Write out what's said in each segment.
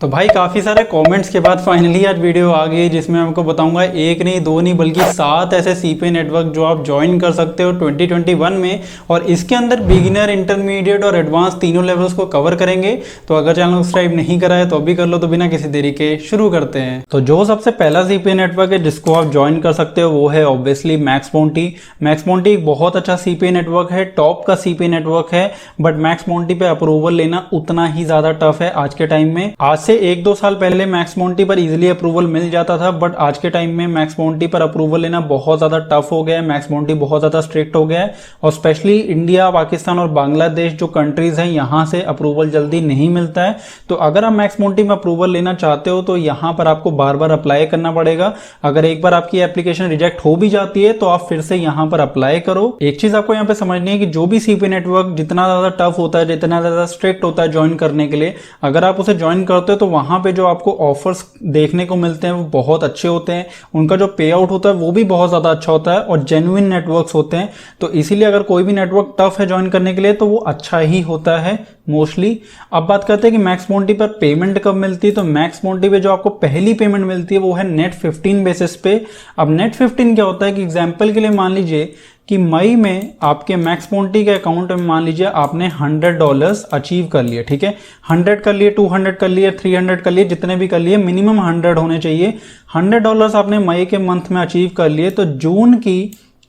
तो भाई काफ़ी सारे कमेंट्स के बाद फाइनली आज वीडियो आ गई जिसमें आपको बताऊंगा एक नहीं दो नहीं बल्कि 7 ऐसे सीपे नेटवर्क जो आप ज्वाइन कर सकते हो 2021 में। और इसके अंदर बिगिनर, इंटरमीडिएट और एडवांस तीनों लेवल्स को कवर करेंगे। तो अगर चैनल सब्सक्राइब नहीं करा है तो अभी कर लो। तो बिना किसी देरी के शुरू करते हैं। तो जो सबसे पहला सीपे नेटवर्क है जिसको आप ज्वाइन कर सकते हो वो है ऑब्वियसली मैक्स बोंटी। मैक्स बोंटी एक बहुत अच्छा सीपे नेटवर्क है, टॉप का सीपे नेटवर्क है। बट मैक्स बोंटी पे अप्रूवल लेना उतना ही ज्यादा टफ है आज के टाइम में। आज से 1-2 साल पहले मैक्स बोंटी पर इजीली अप्रूवल मिल जाता था, बट आज के टाइम में मैक्स बोंटी पर अप्रूवल लेना बहुत ज्यादा टफ हो गया है। मैक्स बोंटी बहुत ज्यादा स्ट्रिक्ट हो गया है और स्पेशली इंडिया, पाकिस्तान और बांग्लादेश जो कंट्रीज हैं यहां से अप्रूवल जल्दी नहीं मिलता है। तो अगर आप मैक्स बोंटी में अप्रूवल लेना चाहते हो तो यहां पर आपको बार बार अप्लाई करना पड़ेगा। अगर एक बार आपकी एप्लीकेशन रिजेक्ट हो भी जाती है तो आप फिर से यहां पर अप्लाई करो। एक चीज आपको यहां पे समझनी है कि जो भी सीपी नेटवर्क जितना ज्यादा टफ होता है, जितना ज्यादा स्ट्रिक्ट होता है ज्वाइन करने के लिए, अगर आप उसे ज्वाइन करते हो तो वहां पे जो आपको ऑफर्स देखने को मिलते हैं वो बहुत अच्छे होते हैं। उनका जो पे आउट होता है वो भी बहुत ज्यादा अच्छा होता है और जेन्युइन नेटवर्क्स होते हैं। तो इसीलिए अगर कोई भी नेटवर्क टफ है ज्वाइन करने के लिए तो वो अच्छा ही होता है मोस्टली। अब बात करते हैं कि मैक्स बोंटी पर पेमेंट कब मिलती है। तो मैक्स बोंटी पे जो आपको पहली पेमेंट मिलती है वो है नेट 15 बेसिस पे। अब नेट 15 क्या होता है कि एग्जाम्पल के लिए मान लीजिए कि मई में आपके मैक्स बोंटी के अकाउंट में मान लीजिए आपने $100 अचीव कर लिए, ठीक है। 100 कर लिए, 200 कर लिए, 300 कर लिए, जितने भी कर लिए, मिनिमम 100 होने चाहिए। $100 आपने मई के मंथ में अचीव कर लिए तो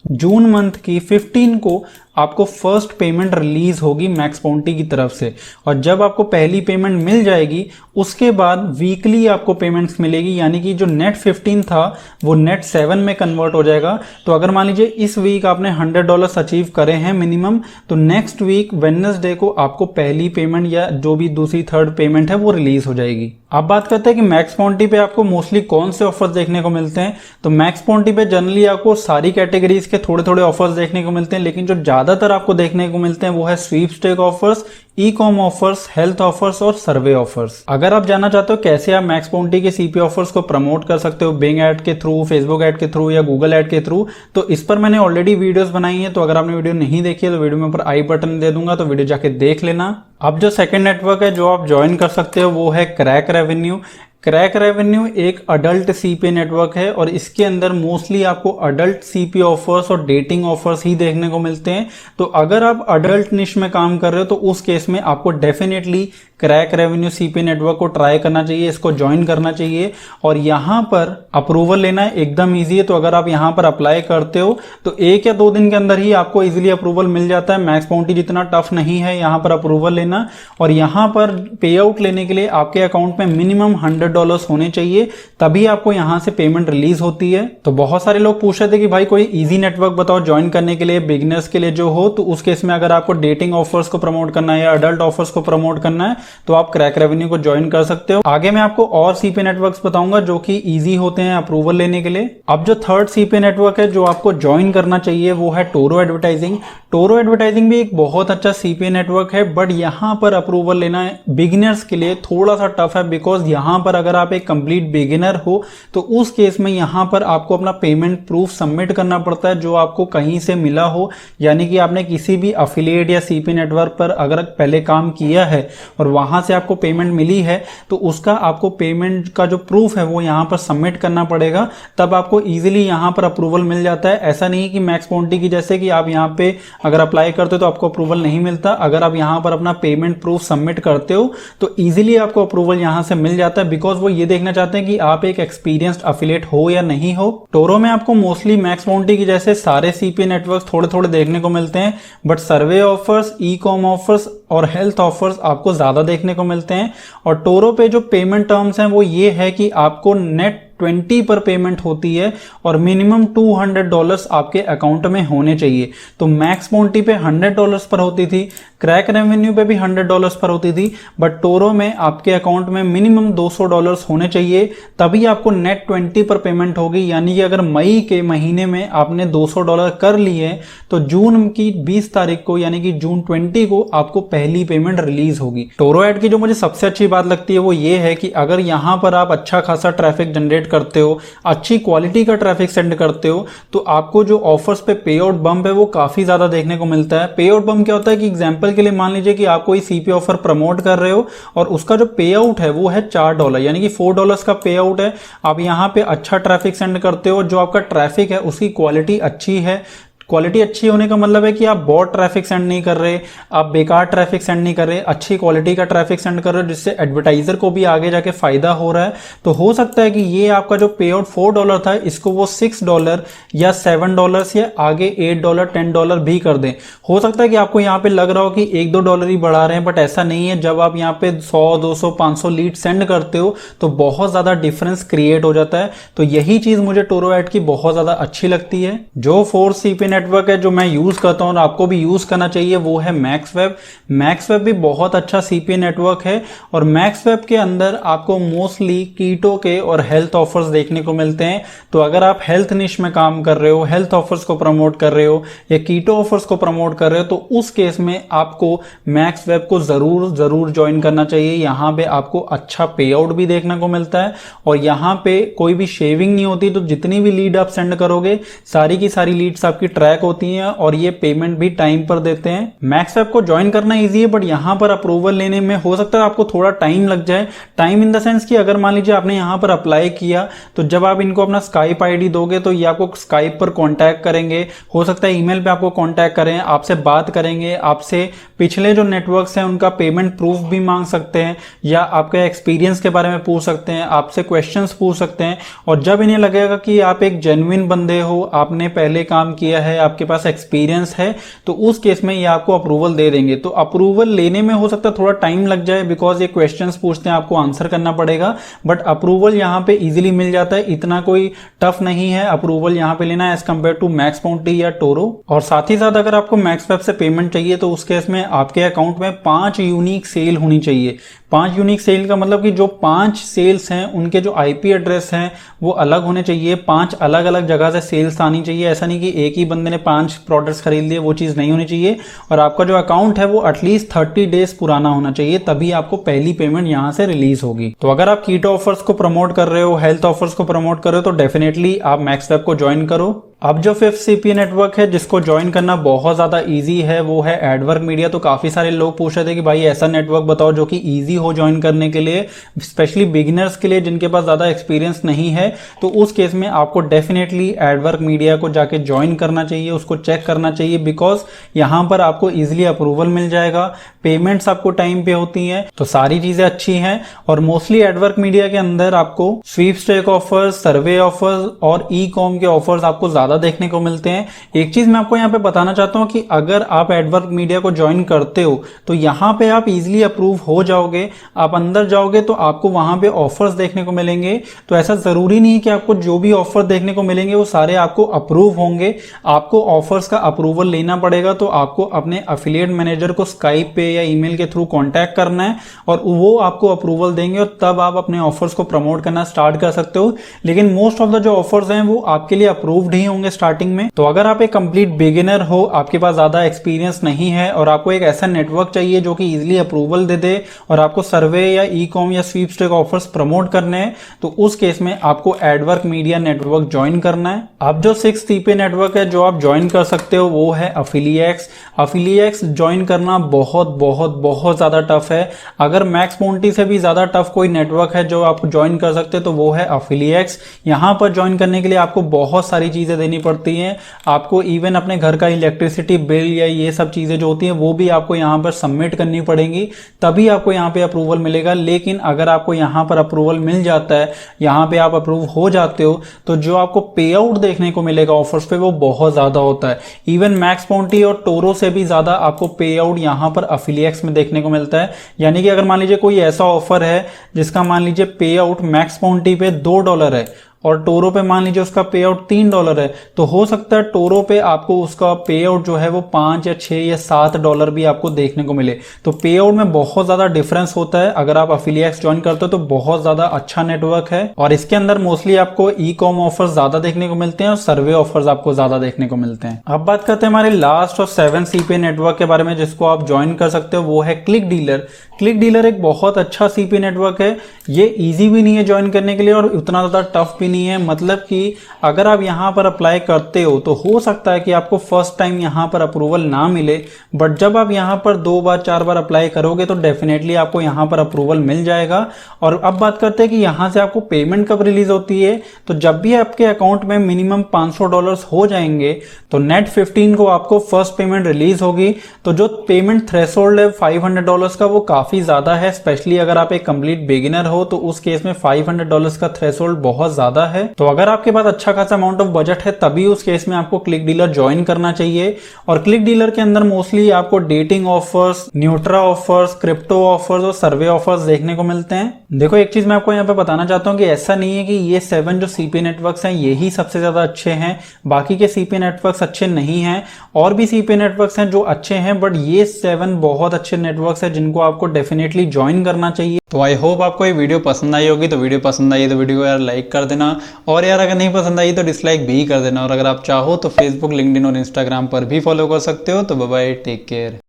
जून मंथ की 15 को आपको फर्स्ट पेमेंट रिलीज होगी मैक्स बोंटी की तरफ से। और जब आपको पहली पेमेंट मिल जाएगी उसके बाद वीकली आपको पेमेंट्स मिलेगी, यानी कि जो नेट 15 था वो नेट 7 में कन्वर्ट हो जाएगा। तो अगर मान लीजिए इस वीक आपने $100 अचीव करे हैं मिनिमम, तो नेक्स्ट वीक वेडनेसडे को आपको पहली पेमेंट या जो भी दूसरी थर्ड पेमेंट है वो रिलीज हो जाएगी। अब बात करते हैं कि मैक्स बोंटी पे आपको मोस्टली कौन से ऑफर्स देखने को मिलते हैं। तो मैक्स बोंटी पे जनरली आपको सारी कैटेगरीज के थोड़े थोड़े ऑफर्स देखने को मिलते हैं, लेकिन जो ज्यादातर आपको देखने को मिलते हैं वो है sweepstake offers, e com offers, health offers और सर्वे ऑफर्स। अगर आप जानना चाहते हो कैसे आप मैक्स बोंटी के सीपी ऑफर्स को प्रमोट कर सकते हो बिंग एड के थ्रू, फेसबुक एड के थ्रू या गूगल एड के थ्रू, तो इस पर मैंने ऑलरेडी वीडियोस बनाई है। तो अगर आपने वीडियो नहीं देखी है तो वीडियो में ऊपर आई बटन दे दूंगा, तो वीडियो जाके देख लेना। अब जो सेकंड नेटवर्क है जो आप ज्वाइन कर सकते हो वो है क्रैक रेवेन्यू। क्रैक रेवेन्यू एक अडल्ट सीपी नेटवर्क है और इसके अंदर मोस्टली आपको अडल्ट सीपी ऑफर्स और डेटिंग ऑफर्स ही देखने को मिलते हैं। तो अगर आप अडल्ट निश में काम कर रहे हो तो उस केस में आपको definitely crack revenue CP network को ट्राई करना चाहिए, इसको ज्वाइन करना चाहिए। और यहां पर अप्रूवल लेना एकदम ईजी है। तो अगर आप यहां पर अप्लाई करते हो तो 1 या 2 दिन के अंदर ही आपको इजीली अप्रूवल मिल जाता है। मैक्स बोंटी जितना टफ नहीं है यहां पर अप्रूवल लेना। और यहां पर पे आउट लेने के लिए आपके अकाउंट में मिनिमम $100 होने चाहिए, तभी आपको यहां से पेमेंट रिलीज होती है। तो बहुत सारे लोग पूछ रहे थे कि भाई कोई इजी नेटवर्क बताओ ज्वाइन करने के लिए, बिगिनर्स के लिए जो हो। तो उस केस में अगर आपको डेटिंग ऑफर्स को प्रमोट करना है या अडल्ट ऑफर्स को प्रमोट करना है तो आप क्रैक रेवेन्यू को ज्वाइन कर सकते हो। आगे मैं आपको और सीपी नेटवर्क्स बताऊंगा जो कि इजी होते हैं अप्रूवल लेने के लिए। अब जो थर्ड सीपी नेटवर्क है जो आपको ज्वाइन करना चाहिए वो है टोरो एडवर्टाइजिंग। टोरो एडवर्टाइजिंग भी एक बहुत अच्छा सीपी नेटवर्क है, बट यहां पर अप्रूवल लेना बिगिनर्स के लिए थोड़ा सा टफ है। बिकॉज यहां पर अगर आप एक कंप्लीट बिगिनर हो तो उस केस में यहां पर आपको अपना पेमेंट प्रूफ सबमिट करना पड़ता है जो आपको कहीं से मिला हो, यानी कि आपने किसी भी अफिलिएट या सीपी नेटवर्क पर अगर पहले काम किया है और वहां से आपको पेमेंट मिली है तो उसका आपको पेमेंट का जो प्रूफ है वो यहां पर सबमिट करना पड़ेगा, तब आपको इजीली यहां पर अप्रूवल मिल जाता है। ऐसा नहीं कि मैक्स बोंटी की जैसे कि आप यहां पे अगर अप्लाई करते हो तो आपको अप्रूवल नहीं मिलता। अगर आप यहां पर अपना पेमेंट प्रूफ सबमिट करते हो तो इजीली आपको अप्रूवल यहां से मिल जाता है, बिकॉज वो ये देखना चाहते हैं कि आप एक एक्सपीरियंस्ड अफिलिएट हो या नहीं हो। टोरो में आपको मोस्टली मैक्स बोंटी की जैसे सारे सीपी नेटवर्क थोड़े थोड़े देखने को मिलते हैं, but survey offers, e com offers और हेल्थ ऑफर्स आपको ज्यादा देखने को मिलते हैं। और टोरो पे जो पेमेंट टर्म्स हैं वो ये है कि आपको नेट 20 पर पेमेंट होती है और मिनिमम $200 आपके अकाउंट में होने चाहिए। तो मैक्स बोंटी पे $100 पर होती थी, क्रैक रेवेन्यू पे भी $100 पर होती थी, बट टोरो में आपके अकाउंट में मिनिमम $200 होने चाहिए, तभी आपको नेट 20 पर पेमेंट होगी। यानी कि अगर मई के महीने में आपने $200 कर लिए तो जून की 20 तारीख को यानी कि जून 20 को आपको पहली पेमेंट रिलीज होगी। टोरो एड की जो मुझे सबसे अच्छी बात लगती है वो ये है कि अगर यहां पर आप अच्छा खासा ट्रैफिक जनरेट करते हो, अच्छी क्वालिटी का ट्रैफिक सेंड करते हो, तो आपको जो ऑफर्स पे पे आउट बम्प है वो काफी ज्यादा देखने को मिलता है। पे आउट बम्प क्या होता है कि एग्जांपल एग्जांपल के लिए मान लीजिए कि आप कोई सीपी ऑफर प्रमोट कर रहे हो और उसका जो पे आउट है वो है $4, यानी कि $4 का पे आउट है। आप यहाँ पे अच्छा ट्रैफिक सेंड करते हो, जो आपका ट्रैफिक है उसकी क्वालिटी अच्छी है। क्वालिटी अच्छी होने का मतलब है कि आप बॉट ट्रैफिक सेंड नहीं कर रहे, आप बेकार ट्रैफिक सेंड नहीं कर रहे, अच्छी क्वालिटी का ट्रैफिक सेंड कर रहे हो, जिससे एडवर्टाइजर को भी आगे जाके फायदा हो रहा है। तो हो सकता है कि ये आपका जो पे आउट $4 था, इसको वो $6 या $7 या आगे $8 $10 भी कर दें। हो सकता है कि आपको यहाँ पे लग रहा हो कि $1-2 ही बढ़ा रहे हैं, बट ऐसा नहीं है। जब आप यहाँ पे 100 200 500 लीड सेंड करते हो तो बहुत ज्यादा डिफरेंस क्रिएट हो जाता है। तो यही चीज मुझे टोरो एड की बहुत ज्यादा अच्छी लगती है। जो 4CP नेटवर्क है जो मैं यूज करता हूं और आपको भी यूज करना चाहिए वो है मैक्सवेब। मैक्सवेब भी बहुत अच्छा सीपी नेटवर्क है और मैक्सवेब के अंदर आपको मोस्टली कीटो के और हेल्थ ऑफर्स देखने को मिलते हैं। तो अगर आप हेल्थ निश में काम कर रहे हो, हेल्थ ऑफर्स को प्रमोट कर रहे हो या कीटो ऑफर्स को प्रमोट कर रहे हो, तो उस केस में आपको मैक्सवेब को जरूर ज्वाइन करना चाहिए। यहां पे आपको अच्छा पे आउट भी देखने को मिलता है और यहां पे कोई भी शेविंग नहीं होती। तो जितनी भी लीड आप सेंड करोगे सारी की सारी लीड्स आपकी ट्रैक होती हैं और ये पेमेंट भी टाइम पर देते हैं। मैक्सवेब को ज्वाइन करना इजी है, बट यहां पर अप्रूवल लेने में हो सकता है आपको थोड़ा टाइम लग जाए। टाइम इन द सेंस कि अगर मान लीजिए आपने यहां पर अप्लाई किया तो जब आप इनको अपना स्काइप आईडी दोगे तो ये आपको स्काइप पर कांटेक्ट करेंगे, हो सकता है ईमेल पे आपको कांटेक्ट करें, आपसे बात करेंगे, आपसे पिछले जो नेटवर्क्स हैं उनका पेमेंट प्रूफ भी मांग सकते हैं या आपके एक्सपीरियंस के बारे में पूछ सकते हैं, आपसे क्वेश्चंस पूछ सकते हैं। और जब इन्हें लगेगा कि आप एक जेन्युइन बंदे हो, आपने पहले काम किया है, आपके पास एक्सपीरियंस है, तो उस केस में ये आपको अप्रूवल दे देंगे। तो अप्रूवल लेने में हो सकता है थोड़ा टाइम लग जाए, बिकॉज ये क्वेश्चंस पूछते हैं, आपको आंसर करना पड़ेगा, बट अप्रूवल यहां पे इजीली मिल जाता है। इतना कोई टफ नहीं है अप्रूवल यहां पे लेना as compare to max bounty या टोरो। और साथ ही साथ अगर आपको मैक्सवेब से पेमेंट चाहिए तो उस केस में आपके अकाउंट में 5 यूनिक सेल होनी चाहिए। 5 यूनिक सेल का मतलब कि जो 5 सेल्स हैं उनके जो आईपी एड्रेस हैं वो अलग होने चाहिए। 5 अलग अलग जगह से सेल्स आनी चाहिए। ऐसा नहीं कि एक ही बंदे ने 5 प्रोडक्ट्स खरीद लिए, वो चीज नहीं होनी चाहिए। और आपका जो अकाउंट है वो एटलीस्ट 30 डेज पुराना होना चाहिए, तभी आपको पहली पेमेंट यहां से रिलीज होगी। तो अगर आप कीटो ऑफर्स को प्रमोट कर रहे हो, हेल्थ ऑफर्स को प्रमोट कर रहे हो, तो डेफिनेटली आप मैक्सवेब को ज्वाइन करो। अब जो 5th सीपी नेटवर्क है जिसको ज्वाइन करना बहुत ज्यादा इजी है वो है एडवर्क मीडिया। तो काफी सारे लोग पूछ रहे थे कि भाई ऐसा नेटवर्क बताओ जो कि इजी हो ज्वाइन करने के लिए, स्पेशली बिगिनर्स के लिए जिनके पास ज्यादा एक्सपीरियंस नहीं है। तो उस केस में आपको डेफिनेटली एडवर्क मीडिया को जाके ज्वाइन करना चाहिए, उसको चेक करना चाहिए, बिकॉज यहां पर आपको इजिली अप्रूवल मिल जाएगा, पेमेंट्स आपको टाइम पे होती हैं, तो सारी चीजें अच्छी हैं। और मोस्टली एडवर्क मीडिया के अंदर आपको स्वीपस्टेक ऑफर्स, सर्वे ऑफर्स और ई कॉम के ऑफर्स आपको ज्यादा देखने को मिलते हैं। एक चीज मैं आपको यहां पे बताना चाहता हूं कि अगर आप एडवर्क मीडिया को ज्वाइन करते हो तो यहां पे आप इजीली अप्रूव हो जाओगे। आप अंदर जाओगे तो आपको वहां पे ऑफर्स देखने को मिलेंगे। तो ऐसा जरूरी नहीं कि आपको जो भी ऑफर देखने को मिलेंगे वो सारे आपको अप्रूव होंगे। आपको ऑफर्स का अप्रूवल लेना पड़ेगा। तो आपको अपने एफिलिएट मैनेजर को स्काइप पे या ईमेल के थ्रू कांटेक्ट करना है और वो आपको अप्रूवल देंगे और तब आप अपने ऑफर्स को प्रमोट करना स्टार्ट कर सकते हो। लेकिन मोस्ट ऑफ द जो ऑफर्स हैं वो आपके लिए अप्रूव्ड ही होंगे स्टार्टिंग में। तो अगर आप एक कंप्लीट बिगिनर हो, आपके पास ज्यादा एक्सपीरियंस नहीं है और आपको एक ऐसा नेटवर्क चाहिए जो कि इजीली अप्रूवल दे दे और आपको सर्वे या ई कॉम या स्वीपस्टेक ऑफर्स प्रमोट करने हैं, तो उस केस में आपको एडवर्क मीडिया नेटवर्क ज्वाइन करना है। अब जो 6th सीपी नेटवर्क है जो आप ज्वाइन कर सकते हो वो है अफिलिएक्स। अफिलिएक्स ज्वाइन करना बहुत बहुत बहुत ज्यादा टफ है। अगर मैक्स बाउंटी से भी ज्यादा टफ कोई नेटवर्क है जो आप ज्वाइन कर सकते हो तो वो है अफिलिएक्स। यहां पर ज्वाइन करने के लिए आपको बहुत सारी चीजें देनी पड़ती हैं। आपको इवन अपने घर का इलेक्ट्रिसिटी बिल या ये सब चीजें जो होती हैं वो भी आपको यहां पर सबमिट करनी पड़ेंगी, तभी आपको यहां पे अप्रूवल मिलेगा। लेकिन अगर आपको यहां पर अप्रूवल मिल जाता है, यहां पे आप अप्रूव हो जाते हो, तो जो आपको पे आउट देखने को मिलेगा ऑफर्स पे वो बहुत ज्यादा होता है। इवन मैक्स बाउंटी और टोरो से भी ज्यादा आपको पे आउट यहां पर अफिलिएक्स में देखने को मिलता है। यानी कि अगर मान लीजिए कोई ऐसा ऑफर है जिसका मान लीजिए पे आउट मैक्स बाउंटी पे $2 है और टोरो पे मान लीजिए उसका पे आउट $3 है, तो हो सकता है टोरो पे आपको उसका पे आउट जो है वो $5 या $6 या $7 भी आपको देखने को मिले। तो पे आउट में बहुत ज्यादा डिफरेंस होता है। अगर आप अफिलिएक्स ज्वाइन करते हो तो बहुत ज्यादा अच्छा नेटवर्क है और इसके अंदर मोस्टली आपको ई कॉम ऑफर्स ज्यादा देखने को मिलते हैं और सर्वे ऑफर्स आपको ज्यादा देखने को मिलते हैं। अब बात करते हैं हमारे लास्ट और 7th सीपी नेटवर्क के बारे में जिसको आप ज्वाइन कर सकते हो, वो है क्लिक डीलर। क्लिक डीलर एक बहुत अच्छा सीपी नेटवर्क है। ये ईजी भी नहीं है ज्वाइन करने के लिए और उतना ज्यादा टफ भी भी नहीं है। मतलब कि अगर आप यहाँ पर अप्लाई करते हो तो हो सकता है कि आपको फर्स्ट टाइम यहाँ पर अप्रूवल ना मिले, बट जब आप यहाँ पर 2 बार 4 बार अप्लाई करोगे तो डेफिनेटली आपको यहाँ पर अप्रूवल मिल जाएगा। और अब बात करते हैं कि यहाँ से आपको पेमेंट कब रिलीज होती है। तो जब भी आपके अकाउंट में मिनिमम $500 हो जाएंगे तो नेट 15 को आपको फर्स्ट पेमेंट रिलीज होगी। तो जो पेमेंट थ्रेशोल्ड है $500 का वो काफी ज्यादा है, स्पेशली अगर आप एक कंप्लीट बिगिनर हो तो उस केस में $500 का थ्रेशोल्ड बहुत ज्यादा है। तो अगर आपके पास अच्छा खासा अमाउंट ऑफ बजट है तभी उस केस में आपको क्लिक डीलर ज्वाइन करना चाहिए। और क्लिक डीलर के अंदर मोस्टली आपको dating offers, Nutra offers, crypto offers और सर्वे ऑफर्स देखने को मिलते हैं। देखो एक चीज मैं आपको यहाँ पे बताना चाहता हूँ कि ऐसा नहीं है कि ये 7 जो सीपी नेटवर्क्स हैं यही सबसे ज्यादा अच्छे हैं, बाकी के सीपी नेटवर्क्स अच्छे नहीं हैं। और भी सीपी नेटवर्क्स हैं जो अच्छे हैं, बट ये 7 बहुत अच्छे नेटवर्क्स हैं जिनको आपको डेफिनेटली ज्वाइन करना चाहिए। तो आई होप आपको ये वीडियो पसंद आई होगी। तो वीडियो पसंद आई तो वीडियो को यार लाइक कर देना, और यार अगर नहीं पसंद आई तो डिसलाइक भी कर देना। और अगर आप चाहो तो फेसबुक, लिंक्डइन और इंस्टाग्राम पर भी फॉलो कर सकते हो। तो बाय बाय, टेक केयर।